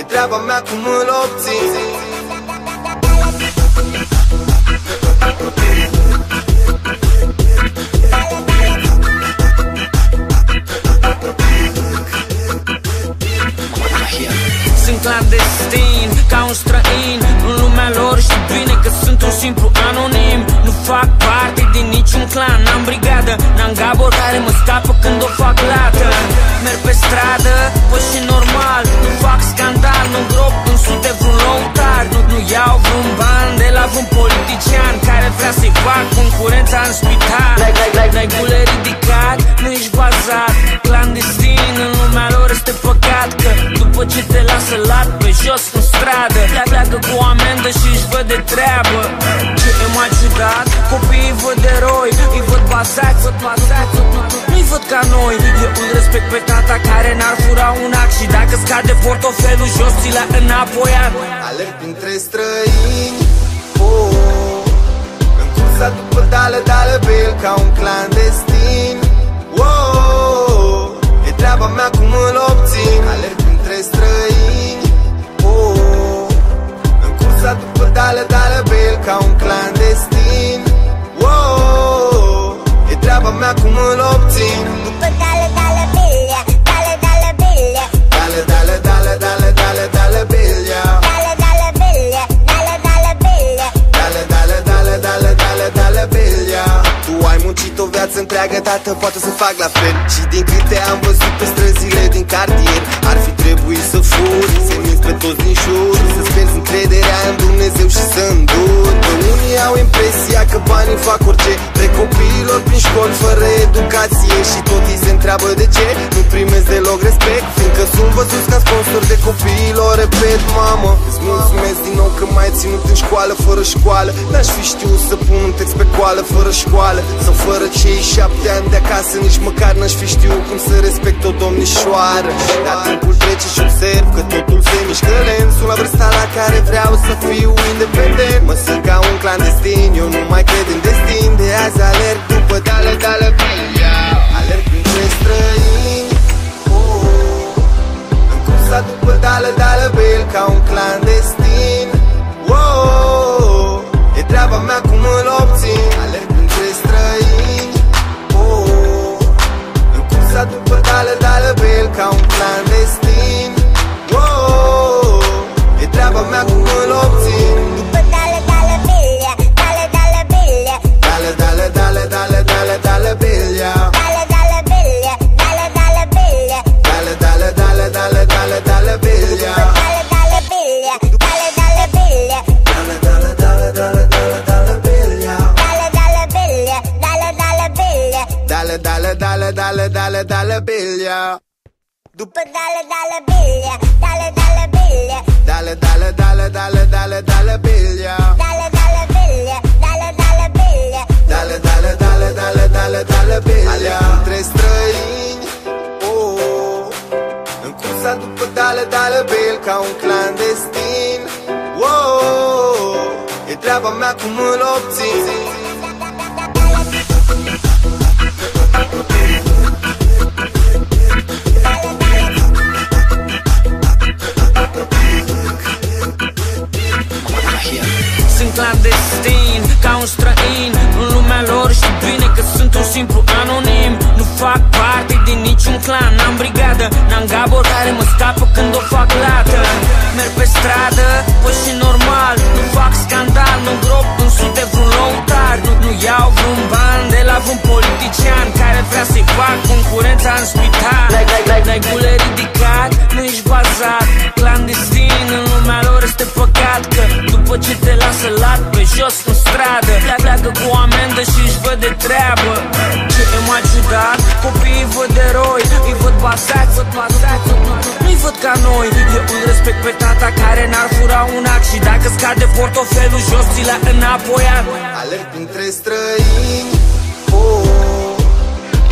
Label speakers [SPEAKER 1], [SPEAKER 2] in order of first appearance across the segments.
[SPEAKER 1] treaba mea cum îl obțin.
[SPEAKER 2] Sunt clandestin, ca un străin în lumea lor, știu bine că sunt un simplu anonim. Nu fac parte din niciun clan, n-am brigadă, n-am gabor care mă scapă când o fac lată. Merg pe stradă, păi și normal, nu fac scandal, nu îngrop în sute vreun lăutar. Nu iau vreun ban de la vreun politician care vrea să-i fac concurența în spital. N-ai gule ridicat, nu ești bazat, clandestin în lumea lor este păcat. Că după ce te lasă lat pe jos în stradă, pleacă cu amendă și își văd de treabă. Ce e mai ciudat, copiii văd eroi, îi văd bazați, nu-i văd ca noi. Eu îl respect pe tata care n-ar fura un ac, și dacă scade portofelul jos, ți l-a înapoiat.
[SPEAKER 1] Alerg printre străini, în cursa după dale bel ca un clandestin. E treaba mea cum îl obțin. Alerg printre străini, în cursa după dale bel ca un clandestin. E treaba mea cum îl obțin.
[SPEAKER 3] După dale belia, dale belia,
[SPEAKER 1] dale belia, dale belia. Tu ai muncit o viață întreagă, tată, poate să fac la fel. Și din câte am văzut pe străzile din cartier, ar fi trebuit să furi, să minți pe toți din jur, să-ți pierzi încrederea în Dumnezeu și să înduri. Că unii au impresia că banii fac orice, de copiilor prin școli fără educație, și tot îi se întreabă de ce nu primesc deloc respect, fiindcă sunt văzuți ca sponsor de copiilor. Repet, mamă, îți mulțumesc din nou că m-ai ținut în școală fără școală. N-aș fi știut să pun un text pe coală fără școală, sau fără cei 7 ani de acasă, nici măcar n-aș fi știut cum să respect o domnișoară. Dar timpul trece și observ că totul se mișcă lent. Sunt la vârsta la care vreau să fiu independent. Mă simt ca un clandestin, eu nu mai cred în destin. De azi alerg după dale belia. Alerg printre străini, în cursa după dale bel ca un clandestin. E treaba mea cum îl obțin. Alerg printre străini, în cursa după dale bel ca un clandestin. E treaba mea cum îl obțin.
[SPEAKER 3] după dale belia, dale belia,
[SPEAKER 1] dale belia,
[SPEAKER 3] dale belia,
[SPEAKER 1] dale belia. Dale belia.
[SPEAKER 3] După dale belia, dale belia,
[SPEAKER 1] Dale belia. Dale belia. Alerg printre străini, în cursa după dale bel ca un clandestin. E treaba mea cum îl obțin.
[SPEAKER 2] Sunt clandestin, ca un străin în lumea lor, știu bine că sunt un simplu anonim. Nu fac parte din niciun clan, n-am brigadă, n-am gabor care mă scapă când o fac lată. Merg pe stradă, păi și normal, nu fac scandal, nu îngrop în sute vreun lăutar. Nu iau vreun ban de la vreun politician care vrea să-i fac concurența în spital. N-ai gule ridicat, nu ești bazat, clandestin în lumea lor este păcat. Că după ce te lasă lat pe jos în stradă, pleacă cu amendă și își văd de treabă. Ce e mai ciudat, copiii văd eroi, îi văd bazați, nu-i văd ca noi. Eu îl respect pe tata care n-ar fura un ac, și dacă scade portofelul jos, ți l-a înapoiat.
[SPEAKER 1] Alerg printre străini,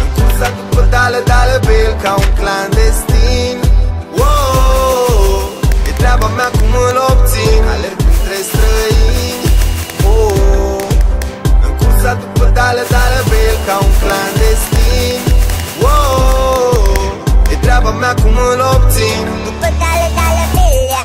[SPEAKER 1] în cursa după dale bel ca un clandestin. E treaba mea cum îl obțin. Alerg printre străini, în cursa după dale bel ca un clandestin. E treaba mea cum îl obțin.
[SPEAKER 3] după dale belia,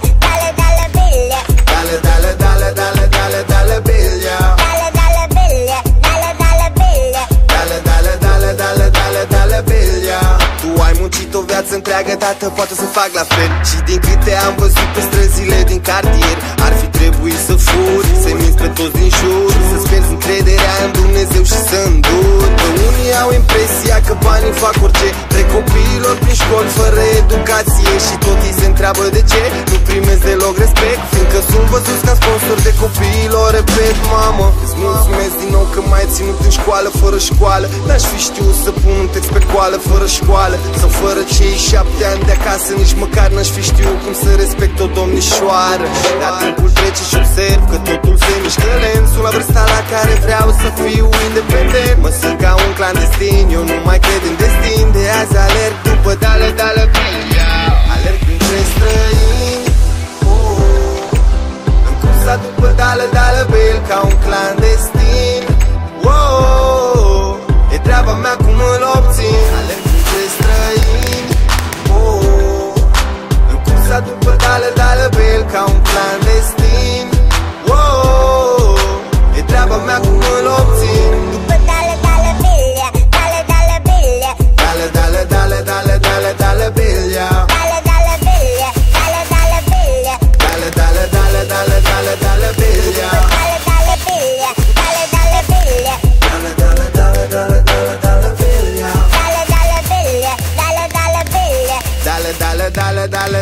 [SPEAKER 1] tată, poate să fac la fel. Și din câte am văzut pe străzile din cartier, ar fi trebuit să furi, să-i minți pe toți din jur, să-ți pierzi încrederea în Dumnezeu și să înduri. Că unii au impresia că banii fac orice, trec copiilor prin școli fără educație și tot ei se întreabă de ce nu primesc deloc respect, fiindcă sunt văzuți ca sponsor de copiilor. Repet, mamă, îți mulțumesc din nou că m-ai ținut în școală fără școală. N-aș fi știut să pun un text pe coală fără școală, sau fără cei 7 ani de acasă nici măcar n-aș fi știut cum să respect o domnișoară. Dar timpul trece și observ că totul se mișcă lent. Sunt la vârsta la care vreau să fiu independent. Mă simt ca un clandestin, eu nu mai cred în destin. De azi alerg după dale, alerg printre străini, în cursa după dale, bel ca un clandestin. E treaba mea cum îl obțin. Alerg printre străini, în cursa după dale, bel ca un clandestin. E treaba mea cum îl obțin.
[SPEAKER 3] După dale, bilia, dale, bilia,
[SPEAKER 1] Dale, bilia,
[SPEAKER 3] dale, bilia, bilia,
[SPEAKER 1] dale, bilia,
[SPEAKER 3] dale, bilia,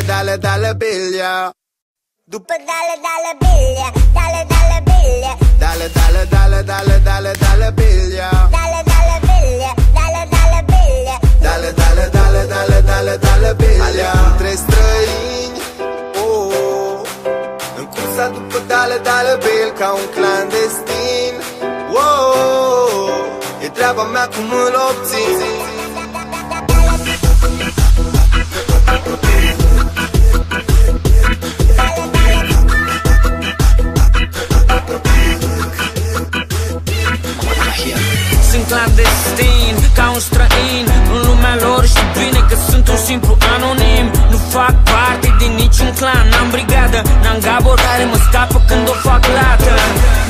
[SPEAKER 3] bilia,
[SPEAKER 1] dale, bilia.
[SPEAKER 3] după dale, bilia, bilia,
[SPEAKER 1] Dale, bilia. Dale, bilia. Alerg între străini, în cursa după dale, bel ca un clandestin. E treaba mea cum îl obțin.
[SPEAKER 2] Sunt clandestin, ca un străin în lumea lor, știu bine că sunt un simplu anonim. Nu fac parte din niciun clan, n-am brigadă, n-am gabor care mă scapă când o fac lată.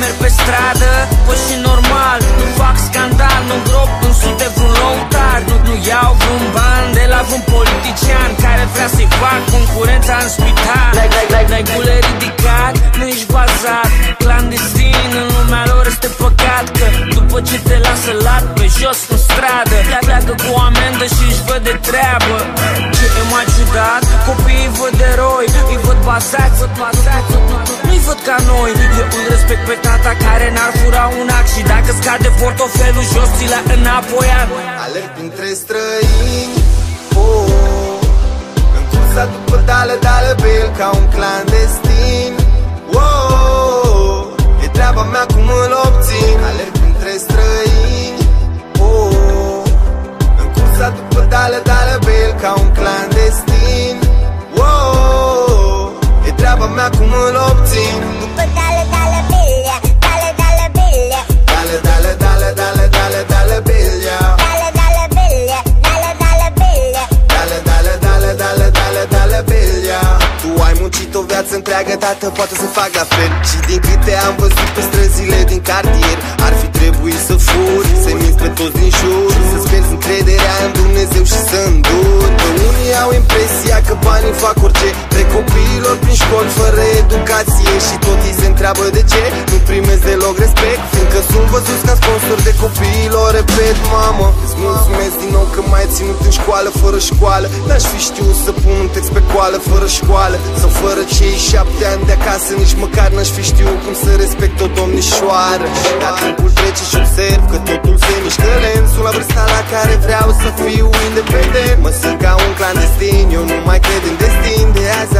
[SPEAKER 2] Merg pe stradă, păi și normal, nu fac scandal, nu grop în sute vreun lăutar. Nu iau vreun ban de la vreun politician care vrea să-i fac concurența în spital. N-ai gule ridicat, nu ești bazat, clandestin în lumea lor este păcat. Că după ce te lasă lat pe jos în stradă, pleacă cu amendă și își văd de treabă. Ce e mai ciudat, copiii văd eroi, îi văd bazați, nu-i văd ca noi. Eu îl respect pe tata care n-ar fura un ac, și dacă scade portofelul jos, ți l-a înapoiat.
[SPEAKER 1] Alerg printre străini, în cursa după dale, bel ca un clandestin. E treaba mea cum îl obțin. Alerg printre străini, în cursa după dale, bel ca un clandestin. E treaba mea cum îl obțin.
[SPEAKER 3] după dale, bilia, bilia,
[SPEAKER 1] Dale, bilia. Dale, bilia. Tu ai muncit o viață întreagă, tată, poate să fac la fel. Și din câte am văzut pe străzile din cartier, ar fi trebuit să furi, să-i minți pe toți din jur, să-ți pierzi încrederea în Dumnezeu și să înduri. Că unii au impresia că banii fac orice, trec copiilor prin școli fără educație și tot ei se întreabă de ce nu primesc deloc respect, fiindcă sunt văzuți ca sponsor de copiilor. Repet, mamă, îți mulțumesc din nou că m-ai ținut în școală fără școală. N-aș fi știut să pun un text pe coală fără școală, sau fără cei 7 ani de acasă nici măcar n-aș fi știut cum să respect o domnișoară. Dar timpul trece și observ că totul se mișcă lent. Sunt la vârsta la care vreau să fiu independent. Mă simt ca un clandestin, eu nu mai cred în destin. De azi